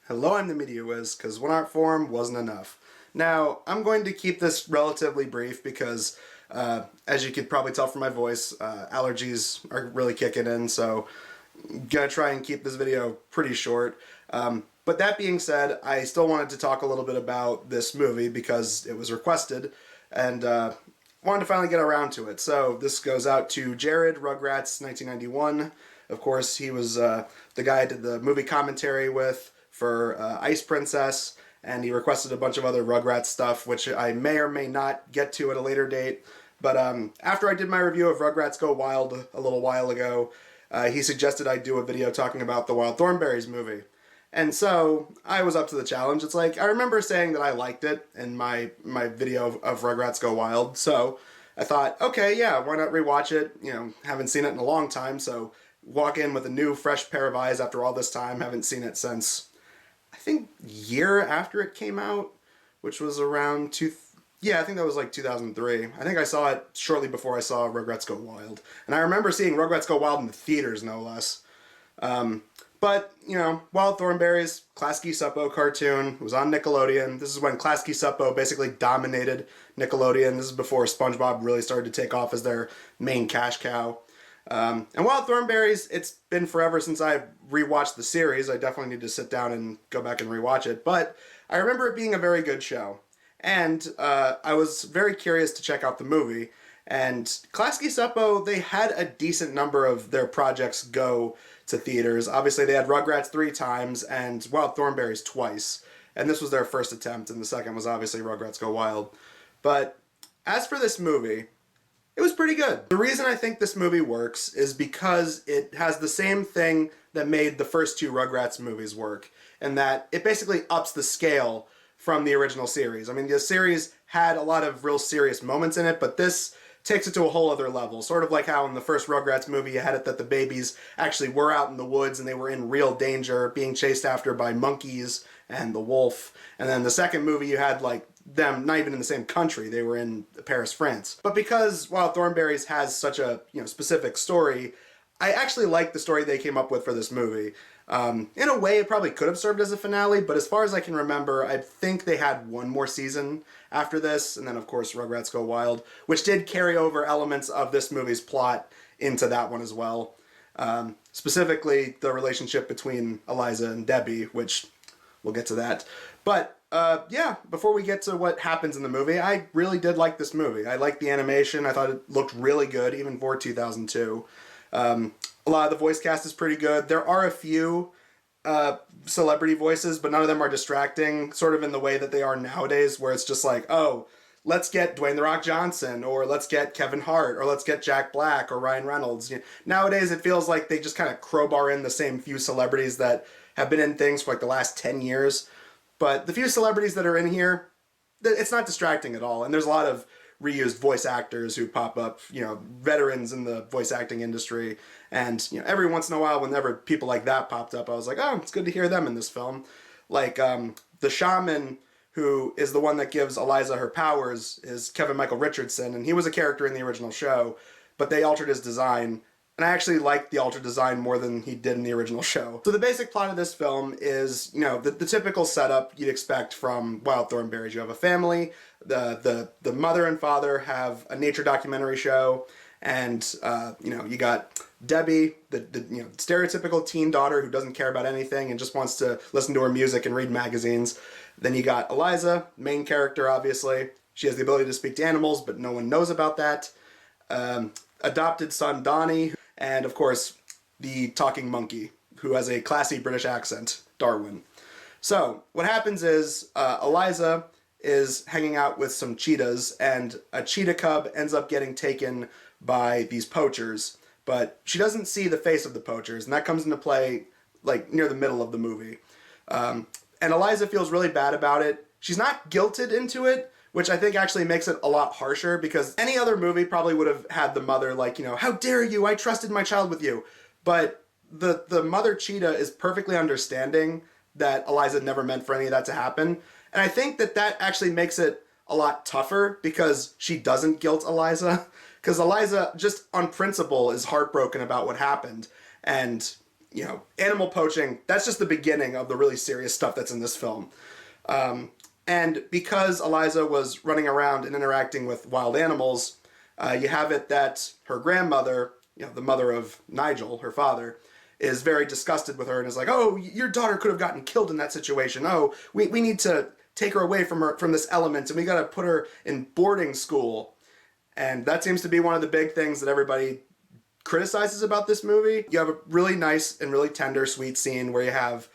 Hello, I'm the Media Wiz, because one art form wasn't enough. Now, I'm going to keep this relatively brief because, as you could probably tell from my voice, allergies are really kicking in, so I'm going to try and keep this video pretty short. But that being said, I still wanted to talk a little bit about this movie because it was requested, and wanted to finally get around to it. So this goes out to Jared, Rugrats 1991. Of course, he was the guy I did the movie commentary with for Ice Princess, and he requested a bunch of other Rugrats stuff, which I may or may not get to at a later date. But after I did my review of Rugrats Go Wild a little while ago, he suggested I do a video talking about the Wild Thornberrys movie. And so I was up to the challenge. It's like, I remember saying that I liked it in my video of Rugrats Go Wild, so I thought, okay, yeah, why not rewatch it? You know, haven't seen it in a long time, so walk in with a new, fresh pair of eyes after all this time. Haven't seen it since, I think, year after it came out, which was around I think that was like 2003. I think I saw it shortly before I saw Rugrats Go Wild. And I remember seeing Rugrats Go Wild in the theaters, no less. But, you know, Wild Thornberrys, Klasky Suppo cartoon, was on Nickelodeon. This is when Klasky Suppo basically dominated Nickelodeon. This is before SpongeBob really started to take off as their main cash cow. And Wild Thornberrys, it's been forever since I rewatched the series. I definitely need to sit down and go back and rewatch it. But I remember it being a very good show. And I was very curious to check out the movie. And Klasky Suppo, they had a decent number of their projects go to theaters. Obviously, they had Rugrats 3 times and Wild Thornberrys twice. And this was their first attempt, and the second was obviously Rugrats Go Wild. But as for this movie, it was pretty good. The reason I think this movie works is because it has the same thing that made the first two Rugrats movies work, and that it basically ups the scale from the original series. I mean, the series had a lot of real serious moments in it, but this takes it to a whole other level. Sort of like how in the first Rugrats movie you had it that the babies actually were out in the woods and they were in real danger, being chased after by monkeys and the wolf. And then the second movie you had like them not even in the same country, they were in Paris, France. But because Wild Thornberrys has such a specific story, I actually like the story they came up with for this movie. In a way, it probably could have served as a finale, but as far as I can remember, I think they had one more season after this, and then of course Rugrats Go Wild, which did carry over elements of this movie's plot into that one as well. Specifically, the relationship between Eliza and Debbie, which we'll get to that. But yeah, before we get to what happens in the movie, I really did like this movie. I liked the animation. I thought it looked really good, even for 2002. A lot of the voice cast is pretty good. There are a few celebrity voices, but none of them are distracting, sort of in the way that they are nowadays, where it's just like, oh, let's get Dwayne "The Rock" Johnson, or let's get Kevin Hart, or let's get Jack Black, or Ryan Reynolds. Nowadays, it feels like they just kind of crowbar in the same few celebrities that have been in things for like the last 10 years. But the few celebrities that are in here, it's not distracting at all. And there's a lot of reused voice actors who pop up, veterans in the voice acting industry. And, every once in a while, whenever people like that popped up, I was like, oh, it's good to hear them in this film. Like, the shaman who is the one that gives Eliza her powers is Kevin Michael Richardson, and he was a character in the original show, but they altered his design. And I actually liked the altered design more than he did in the original show. So the basic plot of this film is, the typical setup you'd expect from Wild Thornberrys. You have a family, the mother and father have a nature documentary show, and, you got Debbie, the stereotypical teen daughter who doesn't care about anything and just wants to listen to her music and read magazines. Then you got Eliza, main character, obviously. She has the ability to speak to animals, but no one knows about that. Adopted son Donnie, and of course, the talking monkey, who has a classy British accent, Darwin. So, what happens is, Eliza is hanging out with some cheetahs, and a cheetah cub ends up getting taken by these poachers, but she doesn't see the face of the poachers, and that comes into play, like, near the middle of the movie. And Eliza feels really bad about it. She's not guilted into it, which I think actually makes it a lot harsher, because any other movie probably would have had the mother like, how dare you, I trusted my child with you. But the mother cheetah is perfectly understanding that Eliza never meant for any of that to happen. And I think that actually makes it a lot tougher because she doesn't guilt Eliza. Because Eliza, just on principle, is heartbroken about what happened. And animal poaching, that's just the beginning of the really serious stuff that's in this film. And because Eliza was running around and interacting with wild animals, you have it that her grandmother, the mother of Nigel, her father, is very disgusted with her and is like, oh, your daughter could have gotten killed in that situation. Oh, we need to take her away from this element, and we got to put her in boarding school. And that seems to be one of the big things that everybody criticizes about this movie. You have a really nice and really tender, sweet scene where you have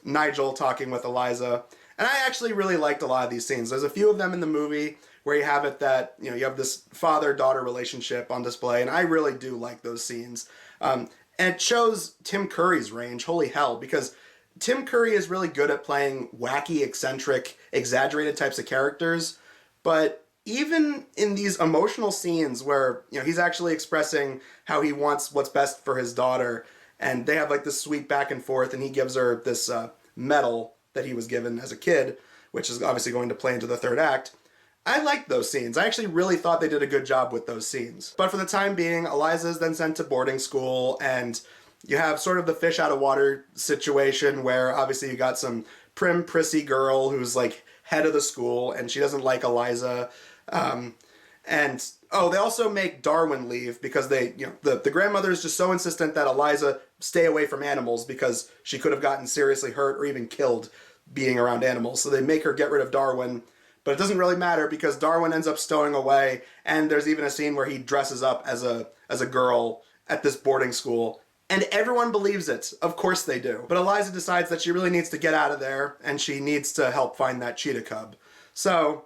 Nigel talking with Eliza. And I actually really liked a lot of these scenes. There's a few of them in the movie where you have it that, you have this father-daughter relationship on display, and I really do like those scenes. And it shows Tim Curry's range, holy hell, because Tim Curry is really good at playing wacky, eccentric, exaggerated types of characters, but even in these emotional scenes where, he's actually expressing how he wants what's best for his daughter, and they have like this sweet back and forth, and he gives her this medal that he was given as a kid, which is obviously going to play into the third act. I liked those scenes. I actually really thought they did a good job with those scenes. But for the time being, Eliza is then sent to boarding school, and you have sort of the fish out of water situation where obviously you got some prim, prissy girl who's like head of the school, and she doesn't like Eliza. They also make Darwin leave because the grandmother is just so insistent that Eliza stay away from animals because she could have gotten seriously hurt or even killed being around animals. So they make her get rid of Darwin. But it doesn't really matter because Darwin ends up stowing away, and there's even a scene where he dresses up as a girl at this boarding school, and everyone believes it. Of course they do. But Eliza decides that she really needs to get out of there, and she needs to help find that cheetah cub. So,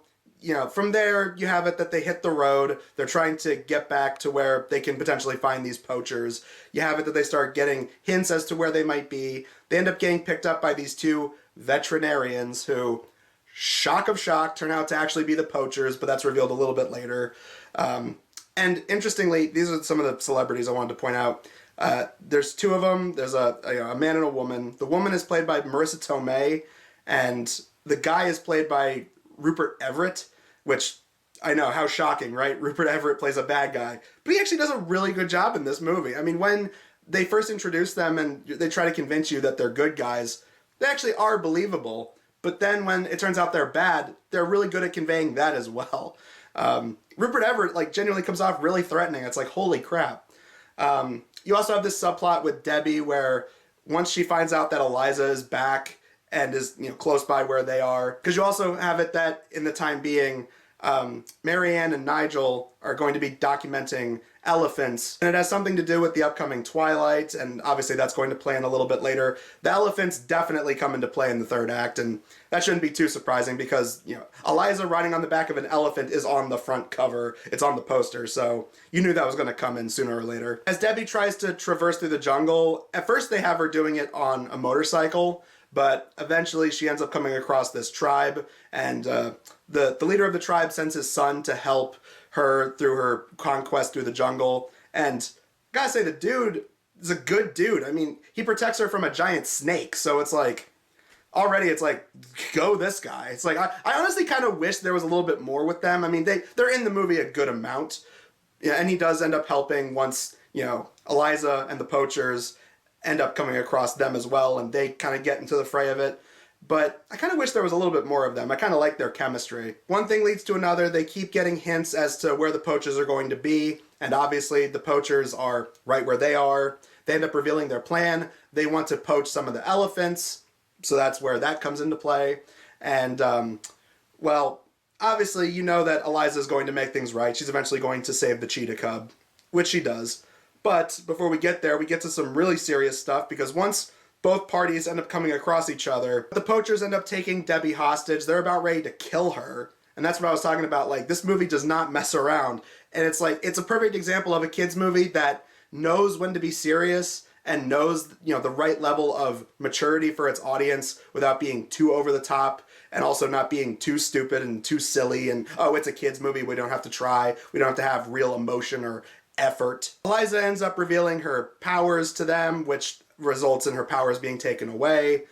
from there, you have it that they hit the road. They're trying to get back to where they can potentially find these poachers. You have it that they start getting hints as to where they might be. They end up getting picked up by these two veterinarians who, shock of shock, turn out to actually be the poachers, but that's revealed a little bit later. And interestingly, these are some of the celebrities I wanted to point out. There's two of them. There's a man and a woman. The woman is played by Marissa Tomei, and the guy is played by Rupert Everett, which I know, how shocking, right? Rupert Everett plays a bad guy, but he actually does a really good job in this movie. I mean, when they first introduce them and they try to convince you that they're good guys, they actually are believable. But then when it turns out they're bad, they're really good at conveying that as well. Rupert Everett genuinely comes off really threatening. It's like, holy crap. You also have this subplot with Debbie where once she finds out that Eliza is back and is close by where they are, because you also have it that in the time being, Marianne and Nigel are going to be documenting elephants, and it has something to do with the upcoming Twilight, and obviously that's going to play in a little bit later. The elephants definitely come into play in the third act, and that shouldn't be too surprising because, Eliza riding on the back of an elephant is on the front cover. It's on the poster, so you knew that was going to come in sooner or later. As Debbie tries to traverse through the jungle, at first they have her doing it on a motorcycle, but eventually she ends up coming across this tribe, and the leader of the tribe sends his son to help her through her conquest through the jungle. And gotta say, the dude is a good dude. I mean, he protects her from a giant snake, so it's like, already it's like, go this guy. It's like, I honestly kind of wish there was a little bit more with them. I mean, they're in the movie a good amount. Yeah, and he does end up helping once, Eliza and the poachers end up coming across them as well, and they kind of get into the fray of it. But I kind of wish there was a little bit more of them. I kind of like their chemistry. One thing leads to another. They keep getting hints as to where the poachers are going to be, and obviously the poachers are right where they are. They end up revealing their plan. They want to poach some of the elephants, so that's where that comes into play. And, obviously you know that Eliza is going to make things right. She's eventually going to save the cheetah cub, which she does. But before we get there, we get to some really serious stuff, because once both parties end up coming across each other, the poachers end up taking Debbie hostage. They're about ready to kill her. And that's what I was talking about. This movie does not mess around. And it's a perfect example of a kid's movie that knows when to be serious and knows, the right level of maturity for its audience without being too over the top and also not being too stupid and too silly and, oh, it's a kid's movie, we don't have to try, we don't have to have real emotion or effort. Eliza ends up revealing her powers to them, which results in her powers being taken away.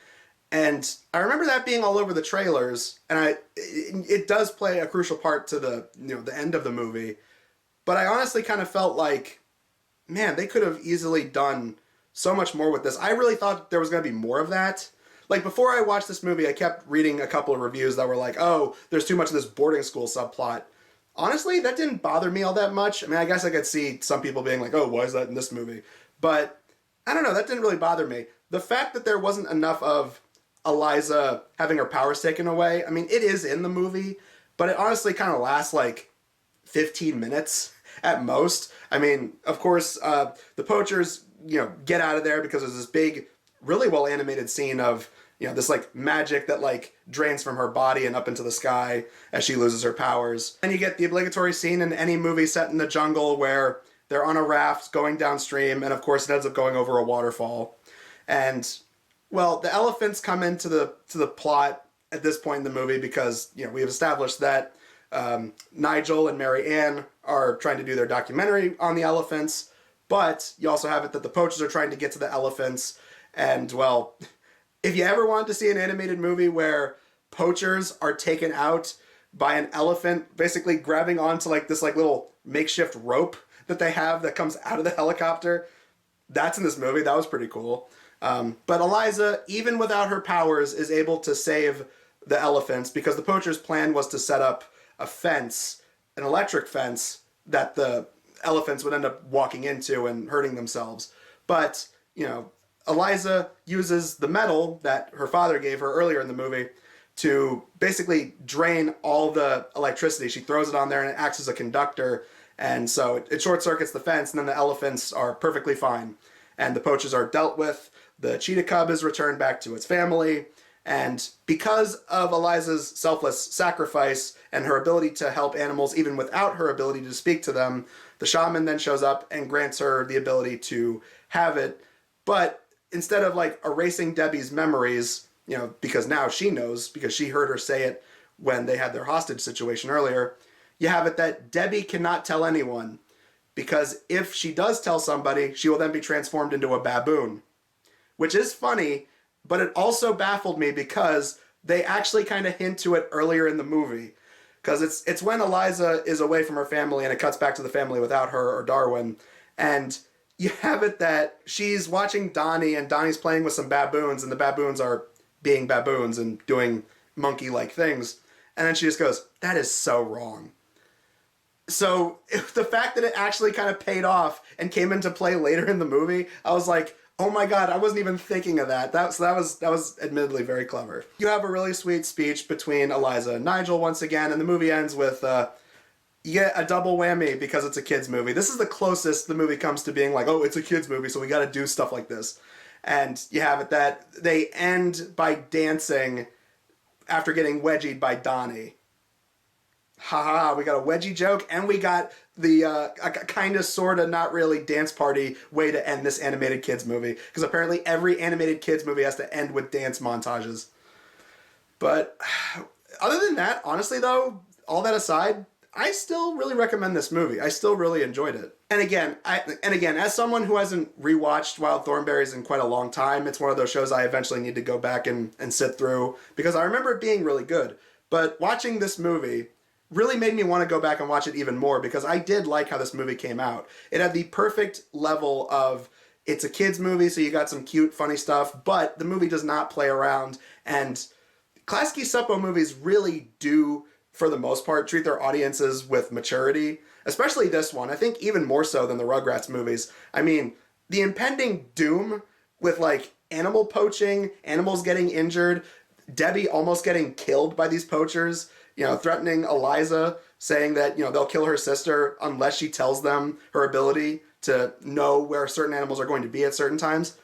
And I remember that being all over the trailers, and it does play a crucial part to the end of the movie. But I honestly kind of felt like, man, they could have easily done so much more with this. I really thought there was going to be more of that. Like, before I watched this movie, I kept reading a couple of reviews that were like, oh, there's too much of this boarding school subplot. Honestly, that didn't bother me all that much. I mean, I guess I could see some people being like, oh, why is that in this movie? But, I don't know, that didn't really bother me. The fact that there wasn't enough of Eliza having her powers taken away, I mean, it is in the movie, but it honestly kind of lasts like 15 minutes at most. I mean, of course, the poachers, get out of there because there's this big, really well animated scene of, this like magic that like drains from her body and up into the sky as she loses her powers. And you get the obligatory scene in any movie set in the jungle where they're on a raft going downstream, and of course it ends up going over a waterfall. And, well, the elephants come into the plot at this point in the movie because, we have established that Nigel and Mary Ann are trying to do their documentary on the elephants, but you also have it that the poachers are trying to get to the elephants. And, well, if you ever wanted to see an animated movie where poachers are taken out by an elephant basically grabbing onto like this like little makeshift rope that they have that comes out of the helicopter, that's in this movie. That was pretty cool. But Eliza, even without her powers, is able to save the elephants because the poacher's plan was to set up a fence, an electric fence, that the elephants would end up walking into and hurting themselves. But, Eliza uses the metal that her father gave her earlier in the movie to basically drain all the electricity. She throws it on there and it acts as a conductor. And so it short circuits the fence, and then the elephants are perfectly fine. And the poachers are dealt with. The cheetah cub is returned back to its family. And because of Eliza's selfless sacrifice and her ability to help animals even without her ability to speak to them, the shaman then shows up and grants her the ability to have it. But instead of like erasing Debbie's memories, because now she knows, because she heard her say it when they had their hostage situation earlier, you have it that Debbie cannot tell anyone, because if she does tell somebody, she will then be transformed into a baboon. Which is funny, but it also baffled me because they actually kind of hint to it earlier in the movie. Because it's when Eliza is away from her family and it cuts back to the family without her or Darwin. And you have it that she's watching Donnie and Donnie's playing with some baboons and the baboons are being baboons and doing monkey-like things. And then she just goes, that is so wrong. So the fact that it actually kind of paid off and came into play later in the movie, I was like, oh my god, I wasn't even thinking of that. That was admittedly very clever. You have a really sweet speech between Eliza and Nigel once again, and the movie ends with, you get a double whammy because it's a kid's movie. This is the closest the movie comes to being like, oh, it's a kid's movie, so we gotta do stuff like this. And you have it that they end by dancing after getting wedgied by Donnie. Haha, we got a wedgie joke, and we got the kind of, sort of, not really dance party way to end this animated kids movie. Because apparently every animated kids movie has to end with dance montages. But other than that, honestly though, all that aside, I still really recommend this movie. I still really enjoyed it. And again, as someone who hasn't rewatched Wild Thornberrys in quite a long time, it's one of those shows I eventually need to go back and sit through, because I remember it being really good. But watching this movie really made me want to go back and watch it even more, because I did like how this movie came out. It had the perfect level of, it's a kid's movie, so you got some cute, funny stuff, but the movie does not play around, and Klasky Suppo movies really do, for the most part, treat their audiences with maturity, especially this one. I think even more so than the Rugrats movies. I mean, the impending doom with, like, animal poaching, animals getting injured, Debbie almost getting killed by these poachers, threatening Eliza, saying that, they'll kill her sister unless she tells them her ability to know where certain animals are going to be at certain times.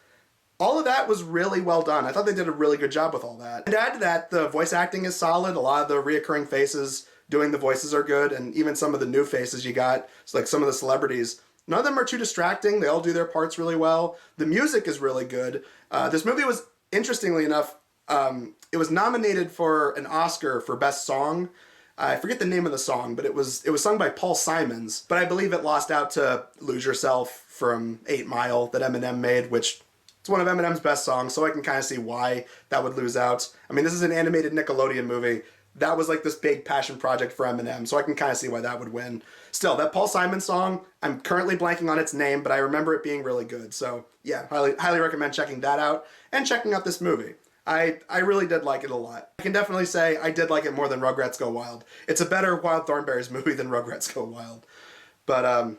All of that was really well done. I thought they did a really good job with all that. And to add to that, the voice acting is solid. A lot of the reoccurring faces doing the voices are good, and even some of the new faces you got, so like some of the celebrities, none of them are too distracting. They all do their parts really well. The music is really good. This movie was, interestingly enough, it was nominated for an Oscar for Best Song. I forget the name of the song, but it was sung by Paul Simons. But I believe it lost out to Lose Yourself from 8 Mile that Eminem made, which it's one of Eminem's best songs, so I can kind of see why that would lose out. I mean, this is an animated Nickelodeon movie. that was like this big passion project for Eminem, so I can kind of see why that would win. Still, that Paul Simon song, I'm currently blanking on its name, but I remember it being really good. So yeah, highly recommend checking that out and checking out this movie. I really did like it a lot. I can definitely say I did like it more than Rugrats Go Wild. It's a better Wild Thornberrys movie than Rugrats Go Wild. But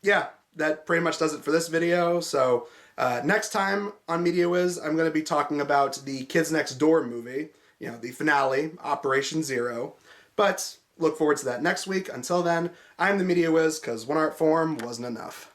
yeah, that pretty much does it for this video. So next time on Media Wiz, I'm going to be talking about the Kids Next Door movie, you know, the finale, Operation Zero. But look forward to that next week. Until then, I'm the Media Wiz, because one art form wasn't enough.